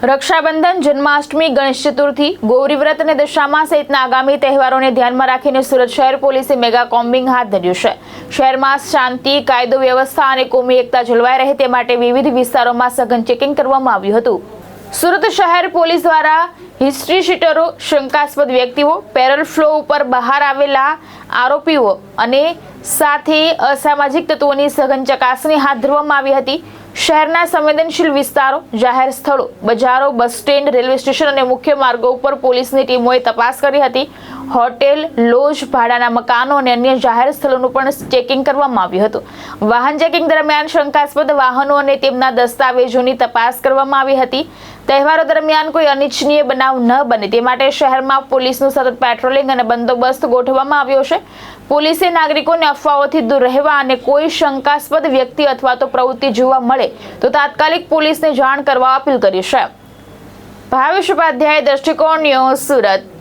રક્ષાબંધન, જન્માષ્ટમી, ગણેશ ચતુર્થી, ગૌરી વ્રત અને દશામા સહિતના આગામી તહેવારોને ધ્યાનમાં રાખીને સુરત શહેર પોલીસે મેગા કોમ્બિંગ હાથ ધર્યું છે। શહેરમાં શાંતિ, કાયદો વ્યવસ્થા અને કોમી એકતા જળવાઈ રહે તે માટે વિવિધ વિસ્તારોમાં સઘન ચેકિંગ કરવામાં આવ્યું હતું। સુરત શહેર પોલીસ દ્વારા હિસ્ટ્રી શીટરો, શંકાસ્પદ વ્યક્તિઓ, પેરોલ ફ્લો ઉપર બહાર આવેલા આરોપીઓ અને સાથે અસામાજિક તત્વોની સઘન ચકાસણી હાથ ધરવામાં આવી હતી। શહેરના સંવેદનશીલ વિસ્તારો, જાહેર સ્થળો, બજારો, બસ સ્ટેન્ડ, રેલવે સ્ટેશન અને મુખ્ય માર્ગો ઉપર પોલીસની ટીમોએ તપાસ કરી હતી। હોટેલ, લોજ, ભાડાના મકાનો અને અન્ય જાહેર સ્થળોનું પણ ચેકિંગ કરવામાં આવ્યું હતું। વાહન ચેકિંગ દરમિયાન શંકાસ્પદ વાહનો અને તેમના દસ્તાવેજોની તપાસ કરવામાં આવી હતી। તહેવારો દરમિયાન કોઈ અનિચ્છનીય બનાવ ન બને તે માટે શહેરમાં પોલીસનું સતત પેટ્રોલિંગ અને બંદોબસ્ત ગોઠવવામાં આવ્યો છે। પોલીસે નાગરિકોને અફવાઓથી દૂર રહેવા અને કોઈ શંકાસ્પદ વ્યક્તિ અથવા તો પ્રવૃત્તિ જોવા મળે તો તાત્કાલિક પોલીસને જાણ કરવા અપીલ કરી છે। ભાવેશ ઉપાધ્યાય, દ્રષ્ટિકોણ ન્યૂઝ, સુરત।